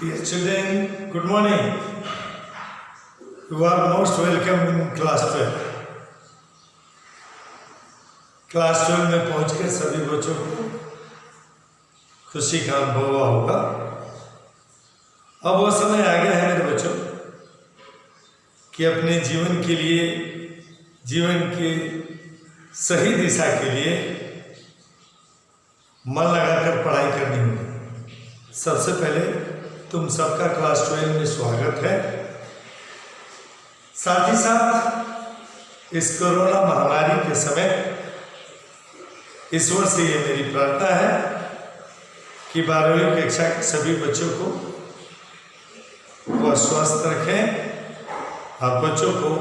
Dear children, good morning. You are most welcome in class 12. Class 12 में पहुंचकर सभी बच्चों को खुशी का अनुभव हुआ होगा। अब वो समय आ गया है मेरे बच्चों कि अपने जीवन के लिए, जीवन की सही दिशा के लिए मन लगाकर पढ़ाई करनी होगी। सबसे पहले तुम सबका क्लास 12 में स्वागत है। साथ ही साथ इस कोरोना महामारी के समय ईश्वर से ये मेरी प्रार्थना है कि 12वीं कक्षा के सभी बच्चों को वह स्वस्थ रखें और बच्चों को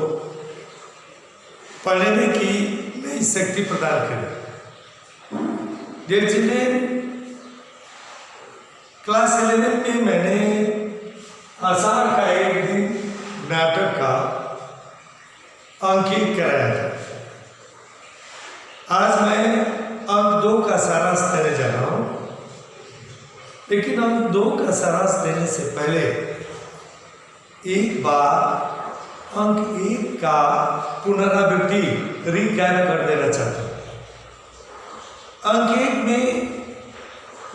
पढ़ने की नई शक्ति प्रदान करें। डियर चिल्ड्रन, क्लास 11 में मैंने आषाढ़ का एक दिन नाटक का अंकित कराया था। आज मैं अंक 2 का सारांश देने जा रहा हूं, लेकिन अंक 2 का सारांश देने से पहले एक बार अंक 1 का पुनरावृत्ति रिकैप कर देना चाहता हूं। अंक 1 में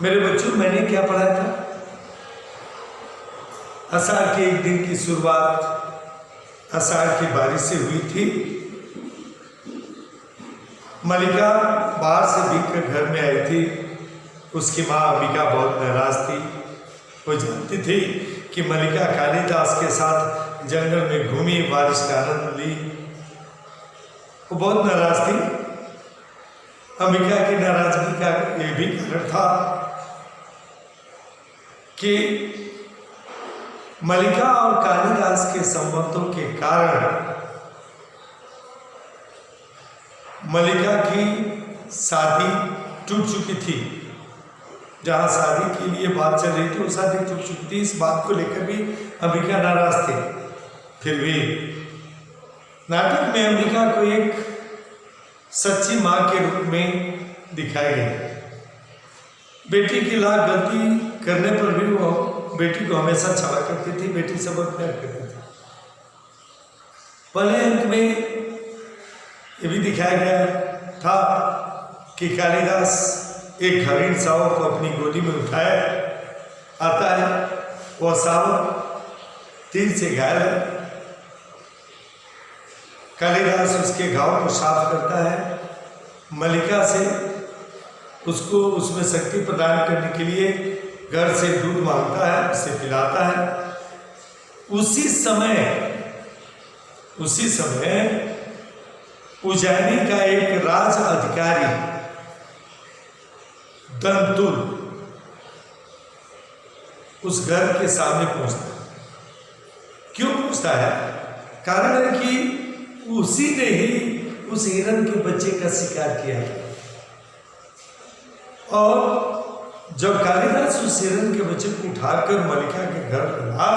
मेरे बच्चों मैंने क्या पढ़ा था? आषाढ़ के एक दिन की शुरुआत आषाढ़ की बारिश से हुई थी। मलिका बाहर से भीगकर घर में आई थी। उसकी माँ अंबिका बहुत नाराज थी। वो जानती थी कि मलिका कालिदास के साथ जंगल में घूमी, बारिश का आनंद ली। वो बहुत नाराज थी। अंबिका की नाराजगी का ये भी कारण था कि मलिका और कालिदास के संबंधों के कारण मलिका की शादी टूट चुकी थी। जहां शादी के लिए बात चल रही थी वो शादी टूट चुकी थी। इस बात को लेकर भी अंबिका नाराज थे। फिर भी नाटक में अंबिका को एक सच्ची मां के रूप में दिखाई गई। बेटी की लाख गलती करने पर भी वो बेटी को हमेशा क्षमा करती थी, बेटी से बहुत प्यार करती थी। पहले अंक में ये भी दिखाया गया था कि कालिदास एक हरिण शावक को अपनी गोदी में उठाए आता है। वह शावक तीर से घायल है। कालिदास उसके घाव को साफ करता है। मलिका से उसको उसमें शक्ति प्रदान करने के लिए घर से दूध मांगता है, उसे पिलाता है। उसी समय उज्जैनी का एक राज अधिकारी दंतुल उस घर के सामने पहुंचता है। क्यों पहुंचता है? कारण है कि उसी ने ही उस हिरण के बच्चे का शिकार किया और जब कालिदास उस हिरण के बच्चे को उठाकर मलिका के घर ला,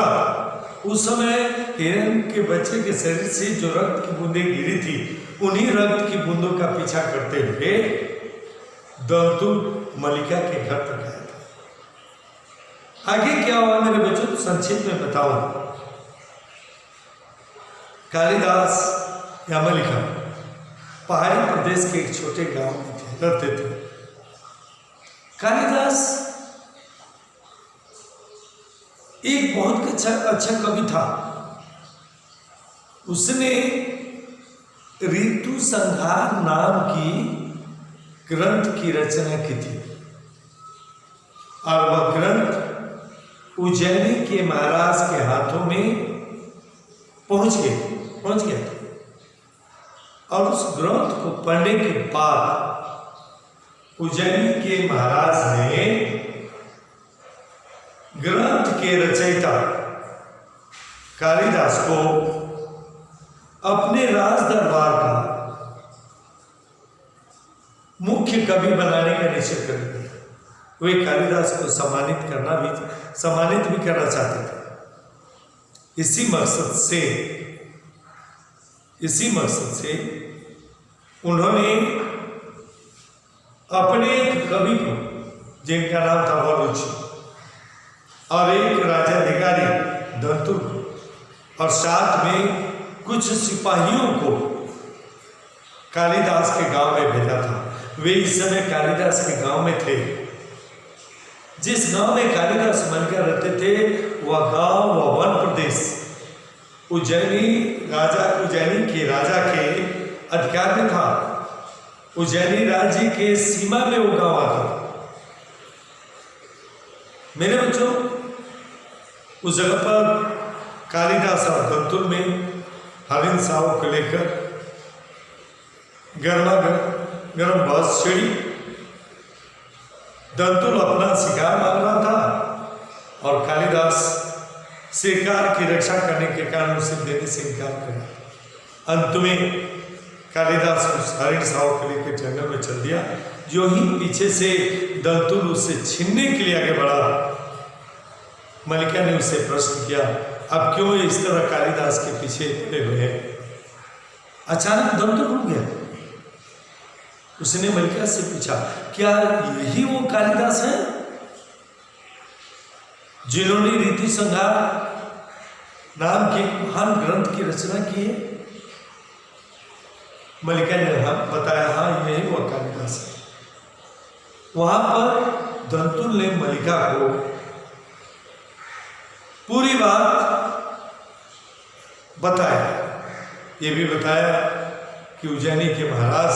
उस समय हिरण के बच्चे के शरीर से जो रक्त की बूंदें गिरी थी, उन्हीं रक्त की बूंदों का पीछा करते हुए दंतुल मलिका के घर तक आया था। आगे क्या हुआ मेरे बच्चों, संक्षेप में बताऊं। कालिदास या मलिका पहाड़ी प्रदेश के एक छोटे गांव में रहते थे। कालिदास एक बहुत अच्छा कवि था। उसने ऋतु संहार नाम की ग्रंथ की रचना की थी और वह ग्रंथ उज्जैनी के महाराज के हाथों में पहुंच गया था। और उस ग्रंथ को पढ़ने के बाद उज्जैनी के महाराज ने ग्रंथ के रचयिता कालिदास को अपने राज दरबार का मुख्य कवि बनाने का निश्चय कर लिया। वे कालिदास को सम्मानित भी करना चाहते थे। इसी मकसद से उन्होंने अपने एक कवि को, जिनका नाम था वरुच, और एक राज्याधिकारी दंतुल और साथ में कुछ सिपाहियों को कालिदास के गांव में भेजा था। वे इस समय कालिदास के गांव में थे। जिस गांव में कालिदास मलिका रहते थे वह गांव वह वन प्रदेश उज्जैनी के राजा के अधिकार में था। उज्जैनी राज्य के सीमा में वो गांव आता। मेरे बच्चों, उस जगह पर कालिदास और दंतुल में हरिन साव को लेकर गर्म बहस छिड़ी। दंतुल अपना शिकार मांग रहा था और कालिदास शिकार की रक्षा करने के कारण उसे देने से इनकार कर अंत में कालिदास उस हरिन साव को लेकर जंगल में चल दिया। जो ही पीछे से दंतुल उसे छीनने के लिए आगे बढ़ा, मलिका ने उसे प्रश्न किया, अब क्यों इस तरह कालिदास के पीछे पड़े हुए हैं? अचानक दंतुल रुक गया। उसने मलिका से पूछा, क्या यही वो कालिदास है जिन्होंने रीति संहार नाम के महान ग्रंथ की रचना की है? मलिका ने बताया, हाँ यही वो कालिदास है। वहां पर दंतुल ने मलिका को पूरी बात बताया। ये भी बताया कि उज्जैनी के महाराज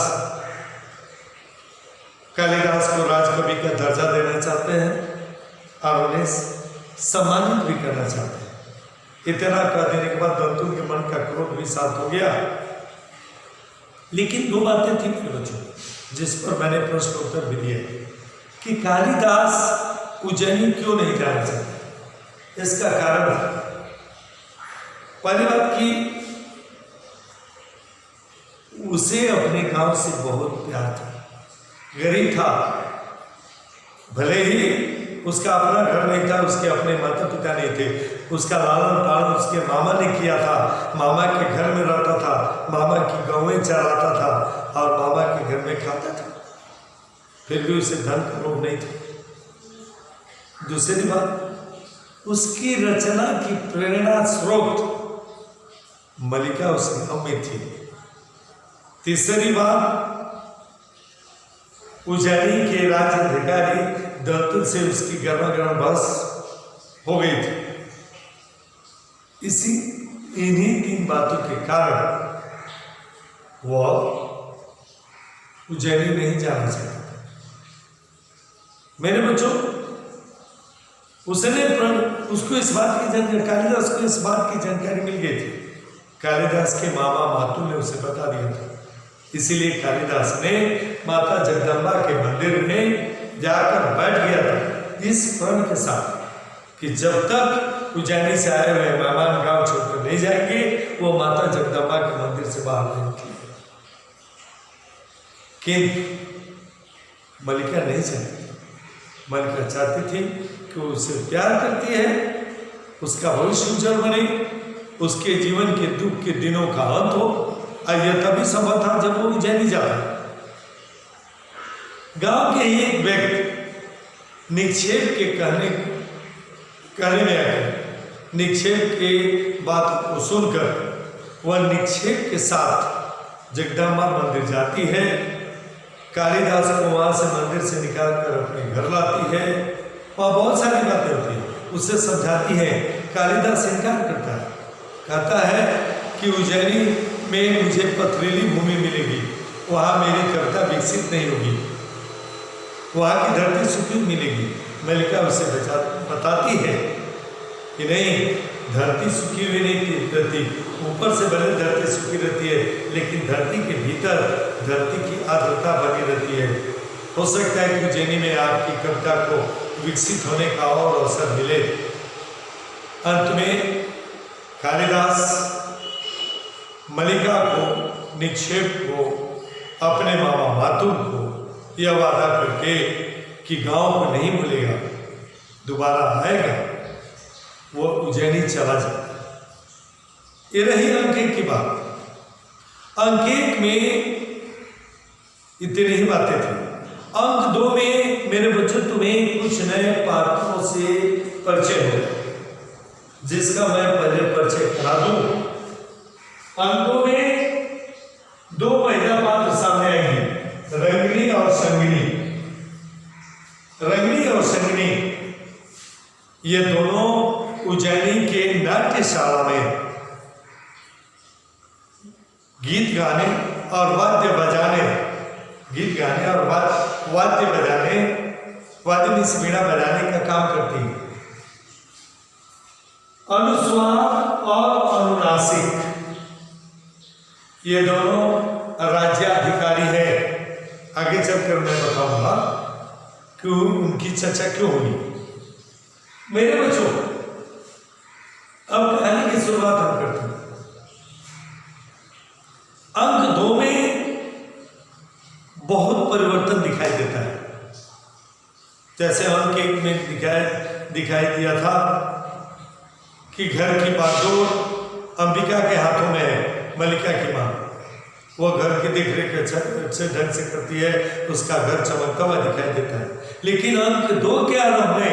कालिदास को राजकवि का दर्जा देना चाहते हैं और उन्हें सम्मानित भी करना चाहते हैं। इतना कह देने के बाद दंतुल के मन का क्रोध भी शांत हो गया। लेकिन दो बातें थी मेरे बच्चों जिस पर मैंने प्रश्न उत्तर भी दिया कि कालिदास उज्जैनी क्यों नहीं जाना चाहते। इसका कारण पहली बात कि उसे अपने गांव से बहुत प्यार था। गरीब था, भले ही उसका अपना घर नहीं था, उसके अपने माता पिता नहीं थे, उसका लालन पालन उसके मामा ने किया था। मामा के घर में रहता था, मामा की गौएं चराता था और मामा के घर में खाता था। फिर भी उसे धन का लोभ नहीं था। दूसरी बात, उसकी रचना की प्रेरणा स्रोत मलिका उस गांव में थी। तीसरी बात, उज्जैनी के राज्याधिकारी दंतुल से उसकी गर्मागर्म बहस हो गई थी। इन्हीं तीन बातों के कारण वह उज्जैनी नहीं जाना चाहता था। मेरे बच्चों, उसको इस बात की जानकारी, कालिदास को इस बात की जानकारी मिल गई थी। कालिदास के मामा मातु ने उसे बता दिया था। इसीलिए कालिदास ने माता जगदम्बा के मंदिर में जाकर बैठ गया था इस प्रण के साथ कि जब तक उज्जैनी से आए हुए मेहमान गांव छोड़कर नहीं जाएंगे वो माता जगदम्बा के मंदिर से बाहर नहीं निकलेंगे। किंतु मलिका नहीं चाहती थी। मलिका चाहती थी कि वो उसे प्यार करती है, उसका भविष्य उज्जवल बने, उसके जीवन के दुख के दिनों का अंत हो। और यह तभी संभव था जब वो उज्जैनी जाता। गांव के एक व्यक्ति निक्षेप के कहने में आकर निक्षेप के बात को सुनकर वह निक्षेप के साथ जगदम्बा मंदिर जाती है। कालिदास को वहां से मंदिर से निकालकर अपने घर लाती है। वहाँ बहुत सारी बातें होती हैं, उससे समझाती है। कालिदास इनकार करता है, कहता है कि उज्जैनी में मुझे पथरीली भूमि मिलेगी, वहाँ मेरी कविता विकसित नहीं होगी, वहाँ की धरती सूखी मिलेगी। मलिका उसे बताती है कि नहीं, धरती सूखी हुई नहीं रहती, ऊपर से भले धरती सूखी रहती है लेकिन धरती के भीतर धरती की आर्द्रता बनी रहती है। हो सकता है कि उज्जैनी में आपकी कविता को विकसित होने का और अवसर मिले। अंत में कालिदास मलिका को, निक्षेप को, अपने मामा मातुल को यह वादा करके कि गांव को नहीं भूलेगा, दोबारा आएगा, वो उज्जैनी चला जाता। ये रही अंक 1 की बात। अंक 1 में इतनी ही बातें थी। अंक 2 में मेरे बच्चों तुम्हें कुछ नए पात्रों से परिचय जिसका मैं पहले परिचय करा दूं। अंकों में दो महिला पात्र सामने आएंगी, रंगिनी और संगिनी। रंगिनी और संगिनी ये दोनों उज्जैनी के नाट्यशाला में गीत गाने और वाद्य बजाने, गीत गाने और वाद्य बजाने, वादिनी से वीणा बजाने का काम करती है। अनुस्वार और अनुनासिक ये दोनों राज्याधिकारी है। आगे चलकर मैं बताऊंगा कि उनकी चर्चा क्यों हुई। मेरे बच्चों, अब कहानी की शुरुआत हम करते हैं। अंक 2 में बहुत परिवर्तन दिखाई देता है। जैसे अंक 1 में दिखाई दिया था कि घर की बागडोर अंबिका के हाथों में है। मलिका की माँ वो घर की देखरेख अच्छे ढंग से करती है, उसका घर चमकता हुआ दिखाई देता है। लेकिन अंक 2 के आरंभ में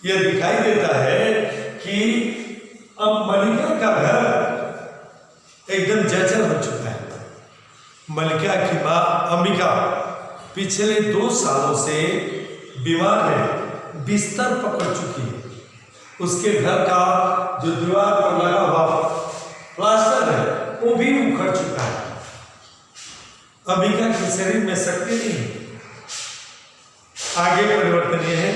यह दिखाई देता है कि अब मलिका का घर एकदम जर्जर हो चुका है। मलिका की माँ अंबिका पिछले 2 सालों से बीमार है, बिस्तर पकड़ चुकी है। उसके घर का जो दीवार पर लगा हुआ प्लास्टर है वो भी उखड़ चुका है। अंबिका के शरीर में शक्ति नहीं है। आगे परिवर्तन यह है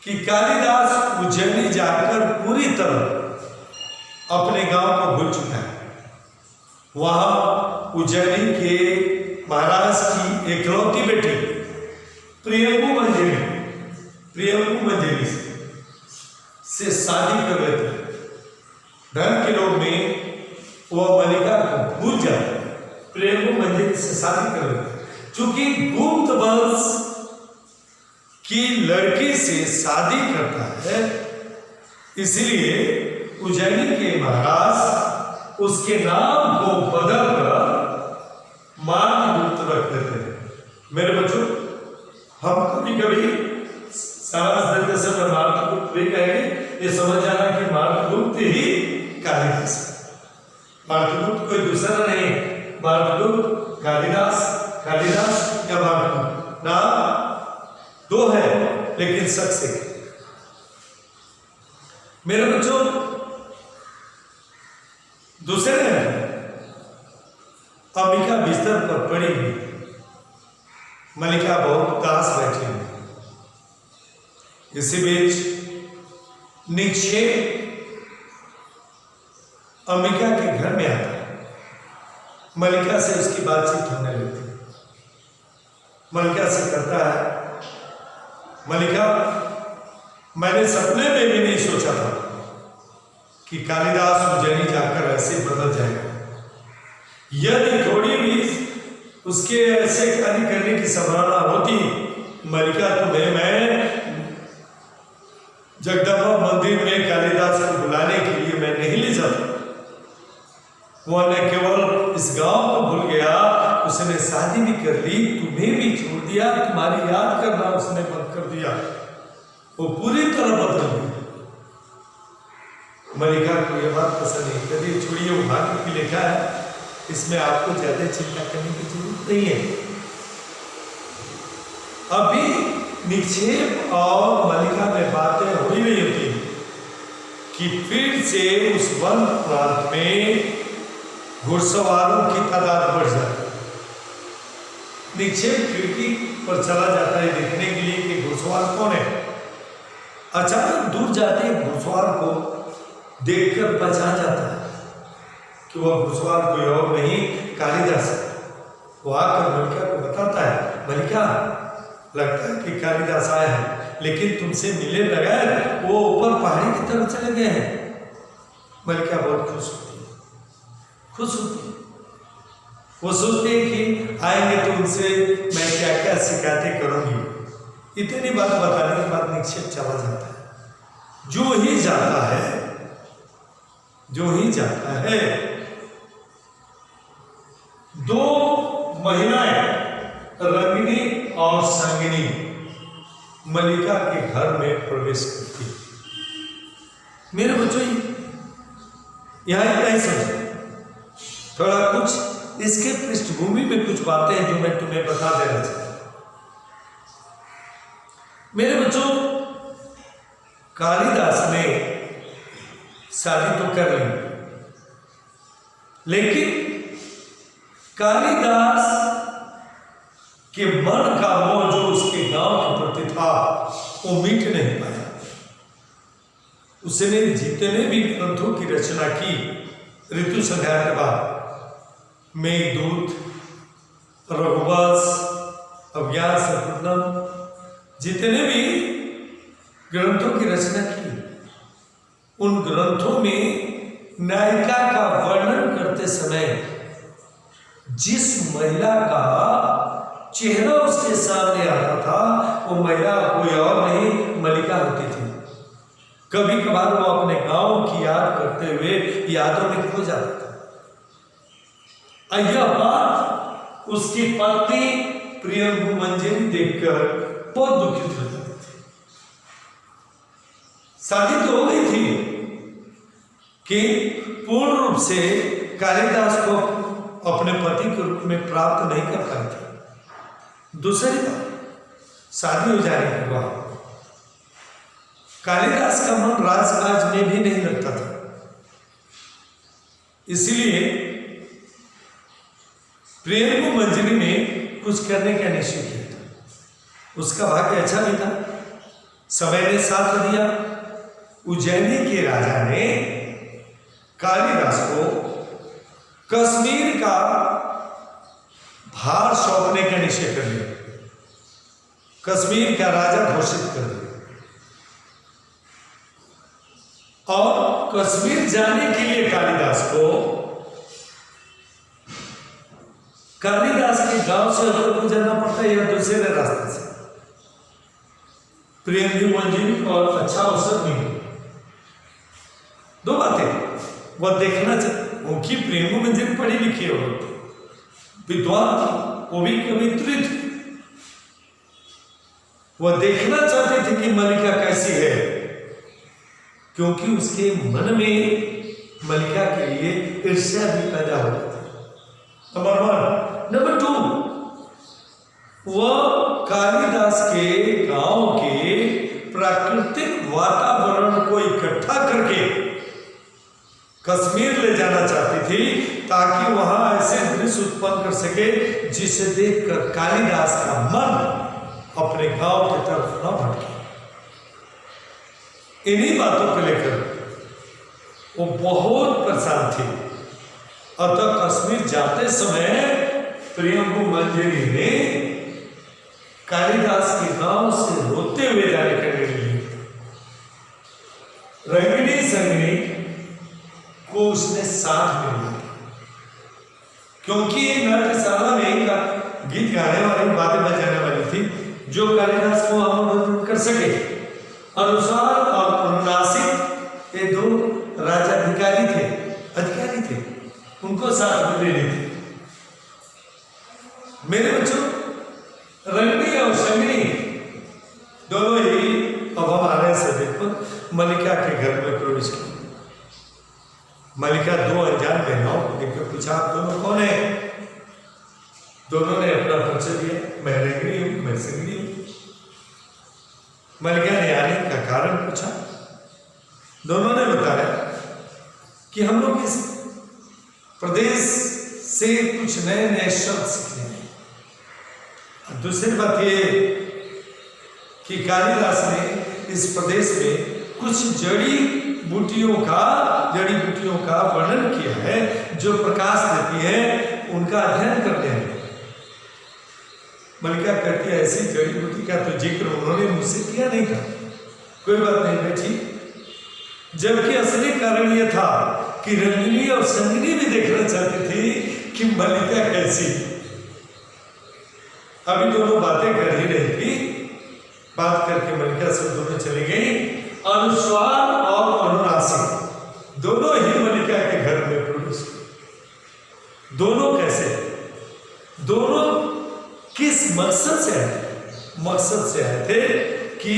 कि कालिदास उज्जैनी जाकर पूरी तरह अपने गांव को भूल चुका है। वहां उज्जैनी के महाराज की एकलौती बेटी प्रियंकु मंजरी से शादी कर लेते हैं। धन के लोग में वह मलिका को भूल जाते, प्रियंकु मंजरी से शादी कर लेते। चूंकि गुप्त वंश की लड़की से शादी करता है, इसलिए उज्जैनी के महाराज उसके नाम को बदलकर मार्गगुप्त रख देते हैं। मेरे बच्चों, हम कभी कभी सारांश देते समय मार्गगुप्त भी कहेंगे, ये समझ जाना कि मार्गगुप्त ही कालिदास है। मार्गगुप्त कोई दूसरा नहीं, मार्गगुप्त कालिदास या मार्गगुप्त नाम 2 है लेकिन शख्स एक। मेरे बच्चों, दूसरे अंबिका बिस्तर पर पड़ी हुई, मलिका बहुत उदास बैठी हुई। इसी बीच निक्षेप अंबिका के घर में आता है। मलिका से उसकी बातचीत होने लगती है। मलिका से कहता है, मलिका, मैंने सपने में भी नहीं सोचा था कि कालिदास उज्जैनी जाकर ऐसे बदल जाएगा। यदि थोड़ी भी उसके ऐसे कार्य करने की संभावना होती, मलिका, तुम्हें मैं जगदम्बा मंदिर में कालिदास को बुलाने के लिए मैं नहीं ले जाता। वो न केवल इस गांव को भूल गया, उसने शादी भी कर ली, तुम्हें भी छोड़ दिया, तुम्हारी याद करना उसने बंद कर दिया। वो पूरी तरह बदल गई। मलिका को यह बात पसंद नहीं करी। छोड़िए, वो भाग्य की लिखा है, इसमें आपको ज्यादा चिंता करने की जरूरत नहीं है। अभी निक्षेप और मलिका में बातें हो ही नहीं होती कि फिर से उस वन प्रांत में घुड़सवारों की तादाद बढ़ जाती है। निक्षेप खिड़की पर चला जाता है देखने के लिए कि घुड़सवार कौन है। अचानक दूर जाते घुड़सवार को देखकर पहचान जाता है कि वह घुड़सवार कोई और नहीं, कालिदास है। वो आकर मलिका को बताता है, मलिका, लगता है कि कालिदास आए हैं, लेकिन तुमसे मिलने बगैर वो ऊपर पहाड़ी की तरफ चले गए हैं। मलिका बहुत खुश होती है। वो सोचते हैं कि आएंगे तो उनसे मैं क्या क्या शिकायतें करूंगी। इतनी बात बताने के बाद निक्षेप चला जाता है। जो ही जाता है 2 महिलाएं, रंगिनी और संगिनी, मलिका के घर में प्रवेश करती है। मेरे बच्चों यहाँ इतना ही समझो, थोड़ा कुछ इसके पृष्ठभूमि में कुछ बातें हैं जो मैं तुम्हें बता देना चाहता हूं। मेरे बच्चों, कालिदास ने शादी तो कर ली, लेकिन कालिदास के मन का मोह जो उसके गांव के प्रति था वो मिट नहीं पाया। उसने जितने भी ग्रंथों की रचना की ऋतु संध्या के बाद, मेघदूत, रघुवंश, अभिज्ञान संपूर्णम, जितने भी ग्रंथों की रचना की, उन ग्रंथों में नायिका का वर्णन करते समय जिस महिला का चेहरा उसके सामने आता था वो महिला कोई और नहीं मलिका होती थी। कभी कभार वो अपने गांव की याद करते हुए यादों में खो जाता था। यह बात उसकी पत्नी प्रियंगु मंजरी देखकर बहुत दुखित हो जाती थी। शादी तो हो गई थी कि पूर्ण रूप से कालिदास को अपने पति के रूप में प्राप्त नहीं कर पाई थी। दूसरी बात, शादी हो जाने के बाद कालिदास का मन राजकाज में भी नहीं लगता था। इसलिए प्रियंगु मंजरी ने कुछ करने का निश्चय किया था। उसका भाग्य अच्छा भी था, समय ने साथ दिया। उज्जैनी के राजा ने कालिदास को कश्मीर का भार सौंपने का निश्चय कर लिया, कश्मीर का राजा घोषित कर दिया। और कश्मीर जाने के लिए कालिदास के गांव से होकर गुजरना पड़ता है या दूसरे रास्ते से। प्रियंगु मंजरी को अच्छा अवसर मिला। दो बातें, वह देखना उनकी प्रियंगु मंजरी पढ़ी लिखी है, विद्वान थी, वो भी कवित्री थी। वह देखना चाहते थे कि मलिका कैसी है, क्योंकि उसके मन में मलिका के लिए ईर्ष्या भी पैदा हो जाती। नंबर 1। नंबर 2, वह कालिदास के गांव के प्राकृतिक वातावरण को इकट्ठा करके कश्मीर ले जाना चाहती थी, ताकि वहां ऐसे दृश्य उत्पन्न कर सके जिसे देखकर कालिदास का मन अपने गांव की तरफ न भटके। इन्हीं बातों को लेकर वो बहुत परेशान थी। अतः कश्मीर जाते समय प्रियंगु मंजरी ने कालिदास के गांव से रोते हुए जाने का निर्णय लिया। रंगिनी संगिनी को उसने साथ में लिया, क्योंकि नाट्यशाला में एक गीत गाने वाली, बातें बजाने वाली थी जो कालिदास को आमंत्रित कर सके। अनुसार और अनुनासिक ये दो राजाधिकारी थे, उनको साथ में ले ली थी। मेरे बच्चों, रंगनी और संगनी दोनों ही अब हमारे सब्जेक्ट पर मलिका के घर में प्रवेश किया। मलिका दो अनजान बहनों को देखकर पूछा, आप दोनों कौन है? दोनों ने अपना परिचय दिया, मैं रंगनी हूं, मैं संगनी हूं। मलिका ने आने का कारण पूछा। दोनों ने बताया कि हम लोग इस प्रदेश से कुछ नए नए शब्द सीखने हैं। दूसरी बात ये कि कालिदास ने इस प्रदेश में कुछ जड़ी बूटियों का वर्णन किया है जो प्रकाश देती है, उनका अध्ययन करते हैं। मलिका कहती है, ऐसी जड़ी बूटी का तो जिक्र उन्होंने मुझसे किया नहीं था। कोई बात नहीं बेटी, जबकि असली कारण यह था कि रंगिनी और संगिनी भी देखना चाहती थी कि मलिका कैसी। अभी दोनों बातें कर ही रही थी, बात करके मलिका से दोनों चली गई। अनुस्वार और अनुनासिक दोनों ही मलिका के घर में प्रवेश किए। दोनों कैसे, दोनों किस मकसद से आए थे? मकसद से आए थे कि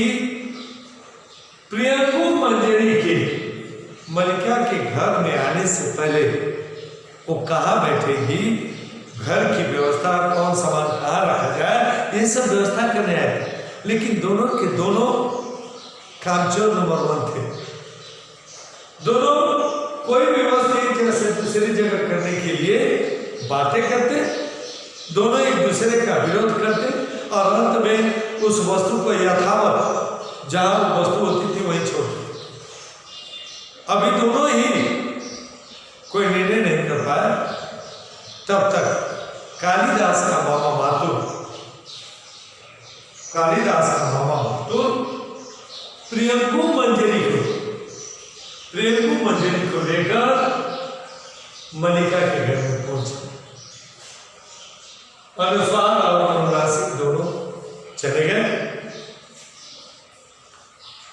प्रियंकु मंजरी के मलिका के घर में आने से पहले वो कहाँ बैठेगी, घर की व्यवस्था, कौन सामान कहाँ रखा जाए, ये सब व्यवस्था करने आए थे। लेकिन दोनों के दोनों कामचोर नंबर 1 थे। दोनों कोई भी वस्तु एक जगह से दूसरी जगह करने के लिए बातें करते, दोनों एक दूसरे का विरोध करते और अंत में उस वस्तु को यथावत जहां वो वस्तु होती थी वहीं छोड़ देते। अभी दोनों ही कोई निर्णय नहीं कर पाया। तब तक कालिदास का मामा मातुर प्रियंकु मंजरी को लेकर मलिका के घर में पहुंचे। अनुस्वार और अनुनासिक दोनों चले गए।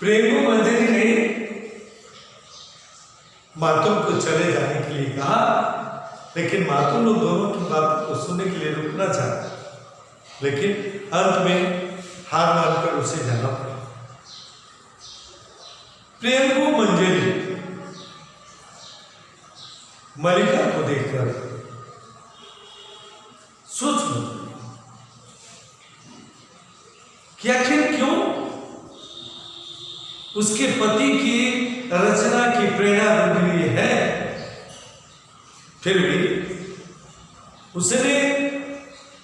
प्रियंकु मंजरी ने मातुर को चले जाने के लिए कहा, लेकिन मातुर उन दोनों की बात को सुनने के लिए रुकना चाहा, लेकिन अंत में हार मानकर उसे जाना पड़ा। प्रियंकु मंजरी मलिका को देखकर सोच कि आखिर क्यों उसके पति की रचना की प्रेरणा बन रही है, फिर भी उसने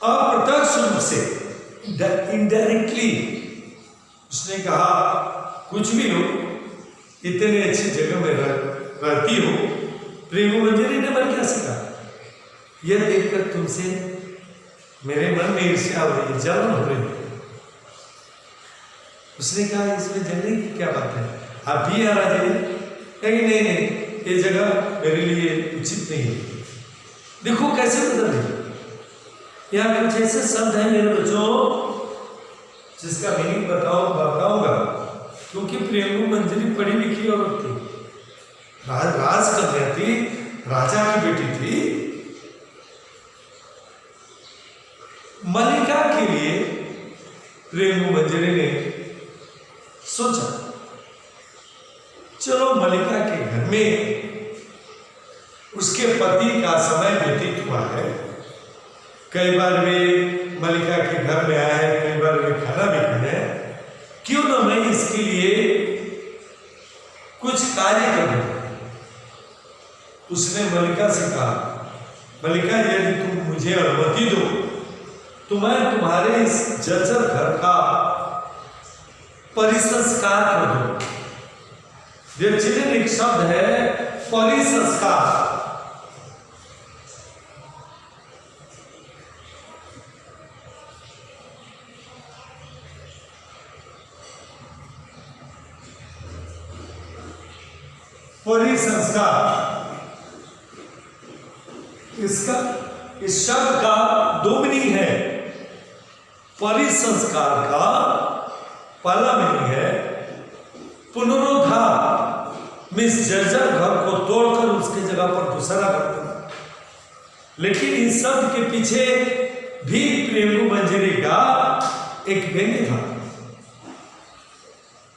अप्रत्यक्ष रूप से इनडायरेक्टली उसने कहा, कुछ भी हो, इतने अच्छी जगह में रहती हो। प्रियंकु मंजरी ने मलिका से कहा, यह देखकर तुमसे मेरे मन में ईर्ष्या हो रही है, जलन हो रही है। उसने कहा, इसमें जलने की क्या बात है, आप भी आ जाइए। नहीं, ये जगह मेरे लिए उचित नहीं है। देखो कैसे बदल रही, यहाँ कुछ ऐसे शब्द हैं मेरे बच्चों जिसका मीनिंग बताऊंगा, क्योंकि प्रियंकु मंजरी पढ़ी लिखी औरत थी, राज कन्या थी, राजा की बेटी थी। मलिका के लिए प्रियंकु मंजरी ने सोचा, चलो मलिका के घर में उसके पति का समय व्यतीत हुआ है, कई बार वे मलिका के घर में आए हैं, कई बार वे खाना भी खाए, क्यों ना मैं इसके लिए कुछ कार्य करूं। उसने मलिका से कहा, मलिका यदि तुम मुझे अनुमति दो तो मैं तुम्हारे इस जर्जर घर का परिसंस्कार कर दूं। व्यक्तिगत एक शब्द है परिसंस्कार। परिसंस्कार, इस शब्द का दो मीनिंग है। परिसंस्कार का पहला मीनिंग है पुनरुद्धार, मीन्स जर्जर घर को तोड़कर उसकी जगह पर दूसरा घर देना। लेकिन इस शब्द के पीछे भी प्रियंकु मंजरी का एक व्यंग्य था।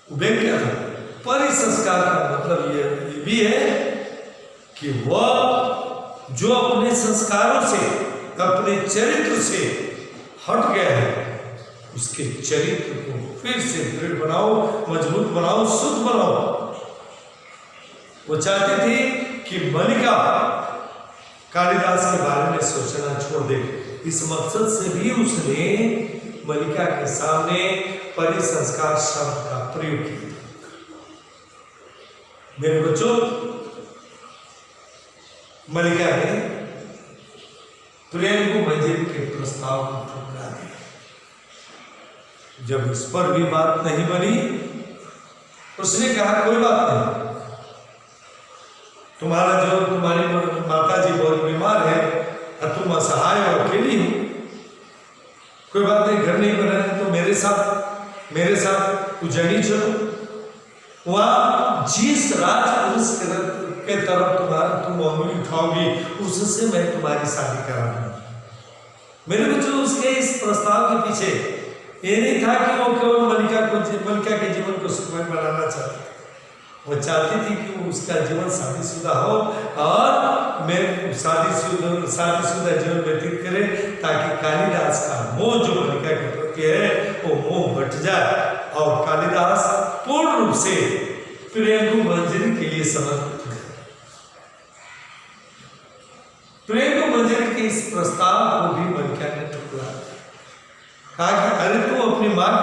व्यंग्य क्या था? परिसंस्कार का मतलब ये भी है कि वह जो अपने संस्कारों से, अपने चरित्र से हट गया है, उसके चरित्र को फिर से दृढ़ बनाओ, मजबूत बनाओ, शुद्ध बनाओ। वो चाहते थे कि मलिका कालिदास के बारे में सोचना छोड़ दे। इस मकसद से भी उसने मलिका के सामने परिसंस्कार शब्द का प्रयोग किया। मेरे बच्चों, मलिका ने प्रियंकु मंजरी के प्रस्ताव को ठुकरा दिया। जब इस पर भी बात नहीं बनी, उसने कहा कोई बात नहीं, तुम्हारी माता जी बहुत बीमार है और तुम असहाय और अकेली हो, कोई बात नहीं, घर नहीं बना है तो मेरे साथ उज्जैनी चलो। वहां जिस राजपुरुष के तरफ तुम उंगली उठाओगी उससे मैं तुम्हारी शादी करा दूंगा। मेरे बच्चों, उसके इस प्रस्ताव के पीछे ये नहीं था कि वो केवल मलिका के जीवन को सुखमय बनाना चाहती थी, वो चाहती थी कि वो उसका जीवन शादीशुदा हो और मैं शादीशुदा जीवन व्यतीत करे, ताकि कालिदास का मोह जो मलिका के प्रति है वो मोह हट जाए और कालिदास पूर्ण रूप से प्रेम मंजरी के लिए समर्पित हो जाए। प्रेम मंजरी के इस प्रस्ताव को भी मलिका ने ठुकरा कहा कि अरे तू अपनी माँ,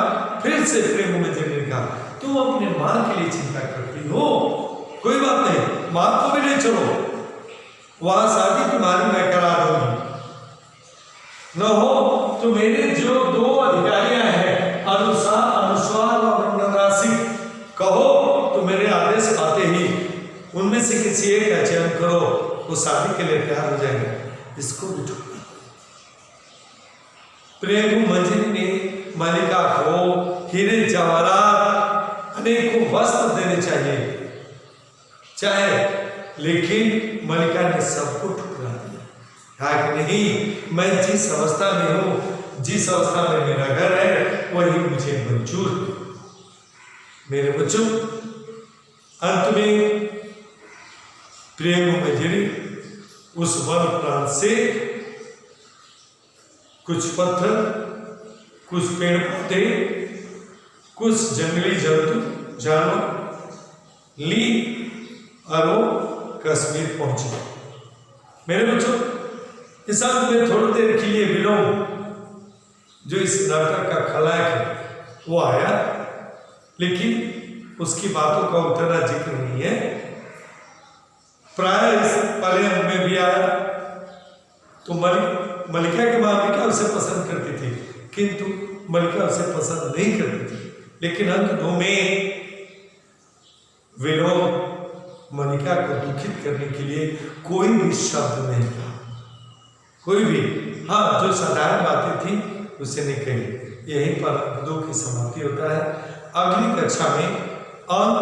फिर से प्रेम मंजरी ने कहा तू अपने माँ के लिए चिंता करती हो, कोई बात नहीं, माँ को भी ले चलो, वहां शादी तुम्हारी मैं करा दूंगी। न हो तो मेरे जो 2 अधिकारियां हैं अनुस्वार और नरासिक, कहो तो मेरे आदेश पाते ही उनमें से किसी एक का चयन करो, वो शादी के लिए तैयार हो जाएंगे। इसको भी ठुकरा। प्रेम मंजरी ने मलिका को हीरे जवाहरात अनेकों वस्त्र देने चाहे, लेकिन मलिका ने सबको ठुकरा दिया। कहा कि नहीं, मैं जिस अवस्था में हूं, जिस अवस्था में मेरा घर है, वही मुझे मंजूर है। मेरे बच्चों, अंत में प्रेम मंजरी उस वन प्रांत से कुछ पत्थर, कुछ पेड़ पौधे, कुछ जंगली जंतु जानवर ली और वो कश्मीर पहुंचे। मेरे बच्चों, इस अंत में थोड़ी देर के लिए विनोद जो इस नाटक का खलनायक है वो आया, लेकिन उसकी बातों का उतना जिक्र नहीं है। प्राय इस पलयन में भी आया तो मलिका की माँ भी क्या उसे पसंद करती थी, किंतु मलिका उसे पसंद नहीं करती थी। लेकिन अंक 2 में विनोद मलिका को दुखित करने के लिए कोई भी शब्द नहीं कहा, कोई भी, हाँ, जो साधारण बातें थी उसे नहीं कही। यहीं पर अंक 2 की समाप्ति होता है। अगली कक्षा में अंक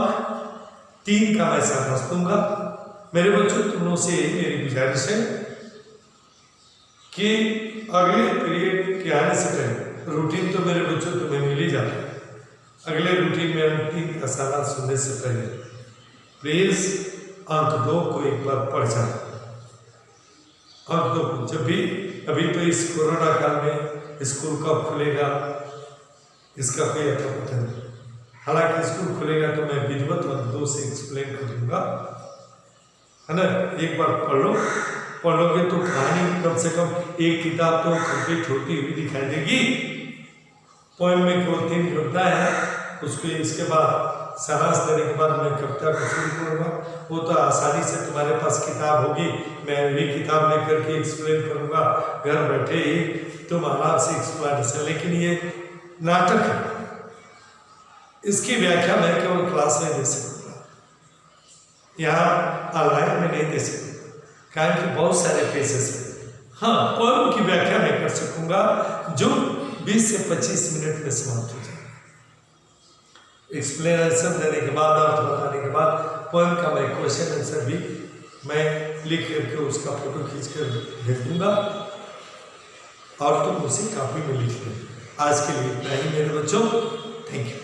3 का मैं समझ दूंगा। मेरे बच्चों, तुम लोगों से मेरी गुजारिश है कि अगले पीरियड के आने से पहले, रूटीन तो मेरे बच्चों तुम्हें मिल ही जाता है, अगले रूटीन में अंक 3 का सारा सुनने से पहले प्लीज अंक 2 को एक बार पढ़ जाओ। अंक 2 को जब भी, अभी तो इस कोरोना काल में स्कूल कब खुलेगा इसका कोई अता पता नहीं। हालांकि स्कूल खुलेगा तो मैं विधिवत अंक 2 से एक्सप्लेन करूंगा, है ना। एक बार पढ़ोगे तो कहानी कम से कम एक किताब तो कंप्लीट होती हुई दिखाई देगी। पोएम में केवल 3 कविता है, उसको इसके बाद सारांश देने के बाद मैं कविता को शुरू करूँगा। वो तो आसानी से तुम्हारे पास किताब होगी, मैं वही किताब लेकर के एक्सप्लेन करूँगा, घर बैठे ही तुम आराम से एक्सप्लेनेशन। लेकिन ये नाटक है, इसकी व्याख्या मैं केवल क्लास में दे सकूँगा, यहाँ ऑनलाइन में नहीं दे सकूँगा, कारण कि बहुत सारे पेजेस हैं। हाँ, पोएम की व्याख्या मैं कर सकूँगा जो 20 से 25 मिनट में समाप्त हो जाए। एक्सप्लेनेशन देने के बाद, अर्थ बताने के बाद पोएम का मैं क्वेश्चन आंसर भी मैं लिख करके उसका फोटो खींच कर भेज दूंगा और तुम उसे कॉपी में लिख लें। आज के लिए इतना ही मेरे बच्चों, थैंक यू।